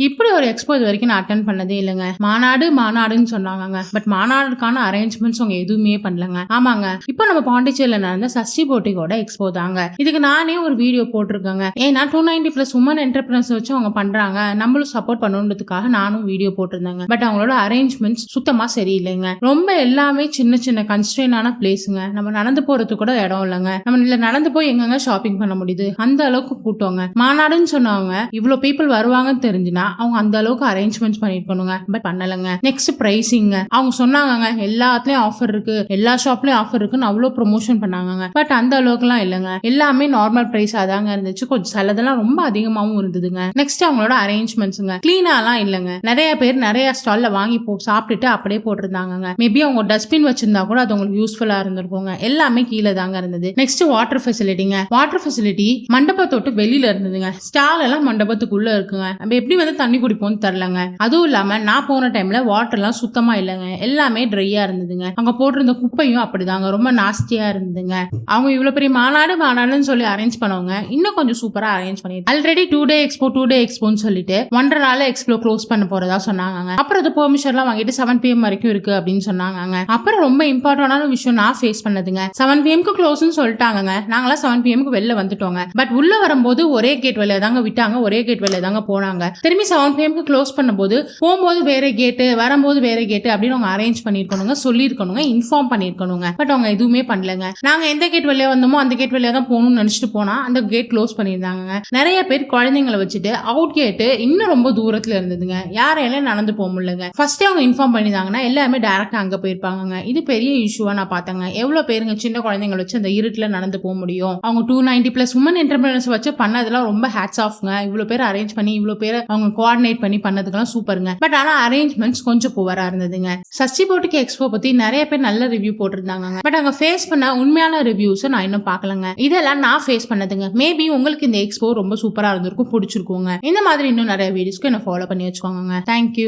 இப்படி ஒரு எக்ஸ்போ இது வரைக்கும் நான் அட்டன் பண்ணதே இல்லைங்க. மாநாடுன்னு சொன்னாங்க. பட் மாநாடுக்கான அரேஞ்ச்மெண்ட்ஸ் அவங்க எதுவுமே பண்ணலங்க. ஆமாங்க, இப்போ நம்ம பாண்டிச்சேரியில நடந்த சஷ்டி போட்டிக்கோட எக்ஸ்போ தாங்க. இதுக்கு நானே ஒரு வீடியோ போட்டிருக்கேங்க. ஏன்னா 290+ உமன் என்டர்பிரனர்ஸ் வச்சு அவங்க பண்றாங்க, நம்மளும் சப்போர்ட் பண்ணணுன்றதுக்காக நானும் வீடியோ போட்டிருந்தேங்க. பட் அவங்களோட அரேஞ்ச்மெண்ட்ஸ் சுத்தமா சரியில்லைங்க. ரொம்ப எல்லாமே சின்ன சின்ன கன்ஸ்ட்ரெயினான பிளேஸுங்க. நம்ம நடந்து போறதுக்கு கூட இடம் இல்லைங்க. நம்ம நடந்து போய் எங்கங்க ஷாப்பிங் பண்ண முடியுது? அந்த அளவுக்கு கூட்டங்க. மாநாடுன்னு சொன்னவங்க இவ்வளவு பீப்புள் வருவாங்கன்னு தெரிஞ்சுனா அவங்க அந்த அளவுக்கு அரேஞ்ச்மெண்ட்ஸ் பண்ணிருக்கணுங்க. பட் பண்ணலங்க. நெக்ஸ்ட் பிரைசிங் அவங்க சொன்னாங்க எல்லாத்துலயும் ஆஃபர் இருக்கு, எல்லா ஷாப்லயும் ஆஃபர் இருக்குன்னு அவ்வளவு ப்ரொமோஷன் பண்ணாங்க. பட் அந்த அளவுக்கு எல்லாம் இல்லைங்க. எல்லாமே நார்மல் பிரைஸ் அதாங்க இருந்துச்சு. கொஞ்சம் சிலதெல்லாம் ரொம்ப அதிகமாவும் இருந்ததுங்க. நெக்ஸ்ட் அவங்களோட அரேஞ்ச்மெண்ட்ஸுங்க கிளீனா எல்லாம் இல்லைங்க. நிறைய பேர் நிறைய ஸ்டால்ல வாங்கி சாப்பிட்டுட்டு அப்படியே போட்டிருந்தாங்க. மேபி அவங்க டஸ்ட்பின் வச்சிருந்தா கூட அது உங்களுக்கு யூஸ்ஃபுல்லா இருந்திருக்குங்க. எல்லாமே கீழே தாங்க இருந்தது. நெக்ஸ்ட் வாட்டர் ஃபெசிலிட்டிங்க. வாட்டர் ஃபெசிலிட்டி மண்டபத்தோட்டு வெளியில இருந்ததுங்க. ஸ்டால் எல்லாம் மண்டபத்துக்குள்ள இருக்குங்க. நம்ம எப்படி தண்ணி குடிப்போம்னு தெரியலங்க. அதுவும் இல்லாம நான் போன டைம்ல வாட்டர் எல்லாம் சுத்தமா இல்லைங்க. எல்லாமே ட்ரையா இருந்ததுங்க. அங்க போட்டிருந்த குப்பையும் அப்படிதாங்க ரொம்ப நாஸ்டியா இருந்ததுங்க. அவங்க இவ்வளவு பெரிய மாநாடுன்னு சொல்லி அரேஞ்ச் பண்ணவங்க இன்னும் கொஞ்சம் சூப்பரா அரேஞ்ச் பண்ணி ஆல்ரெடி 2 டே எக்ஸ்போன்னு சொல்லிட்டு 1.5 நாள் எக்ஸ்போ க்ளோஸ் பண்ண போறதா சொன்னாங்க. அப்புறம் அது பெர்மிஷன் எல்லாம் வாங்கிட்டு 7 PM வரைக்கும் இருக்கு அப்படின்னு சொன்னாங்க. அப்புறம் ரொம்ப இம்பார்ட்டன்டான விஷயம் நான் ஃபேஸ் பண்ணதுங்க. 7 PM க்ளோஸ்னு சொல்லிட்டாங்க. நாங்களாம் 7 PM வெளில வந்துட்டோங்க. பட் உள்ள வரும்போது ஒரே கேட் வழியா தாங்க விட்டாங்க, ஒரே கேட் வழியா தாங்க போனாங்க. திரும்பி 7 PM க்ளோஸ் பண்ணும்போது போகும்போது வேற கேட்டு, வரும்போது வேற கேட்டு அப்படின்னு அவங்க அரேஞ்ச் பண்ணிருக்கணுங்க, சொல்லிருக்கணுங்க, இன்ஃபார்ம் பண்ணிருக்கணுங்க. பட் அவங்க எதுவுமே பண்ணலங்க. நாங்க எந்த கேட் வழியா வந்தோமோ அந்த கேட் வழியா தான் போகணும்னு நினைச்சிட்டு போனா அந்த கேட் க்ளோஸ் பண்ணிருந்தாங்க. நிறைய பேர் குழந்தைங்களை வச்சுட்டு அவுட் கேட்டு இன்னும் ரொம்ப தூரத்துல இருந்ததுங்க. யாரையும் நடந்து போக முடியலங்க. ஃபர்ஸ்டே அவங்க இன்ஃபார்ம் பண்ணிருந்தாங்கன்னா எல்லாருமே டைரக்டா அங்க போயிருப்பாங்க. இது பெரிய இஷ்யூவா நான் பார்த்தேங்க. எவ்வளவு பேருங்க சின்ன குழந்தைங்களை வச்சு அந்த இருட்டுல நடந்து போக முடியும்? அவங்க 290+ உமன் என்டர்பிரினர்ஸ் வச்சு பண்ணதெல்லாம் ரொம்ப ஹேட்ஸ் ஆஃப்ங்க. இவ்வளவு பேர் அரேஞ்ச் பண்ணி இவ்வளவு பேர் அவங்க கோஆர்டினேட் பண்ணி பண்ணதுக்கெல்லாம் சூப்பருங்க. பட் ஆனா அரேஞ்ச்மெண்ட்ஸ் கொஞ்சம் புவரா இருந்ததுங்க. சஷ்டி போட்டிக்கு எக்ஸ்போ பத்தி நிறைய பேர் நல்ல ரிவ்யூ போட்டிருந்தாங்க. பட் அங்க ஃபேஸ் பண்ண உண்மையான ரிவ்யூஸ் நான் இன்னும் பார்க்கலங்க. இதெல்லாம் நான் ஃபேஸ் பண்ணதுங்க. மேபி உங்களுக்கு இந்த எக்ஸ்போ ரொம்ப சூப்பரா இருந்திருக்கும், பிடிச்சிருக்குங்க. இந்த மாதிரி இன்னும் நிறைய வீடியோஸ்க்கு என்ன ஃபாலோ பண்ணி வச்சுக்கோங்க. தேங்க்யூ.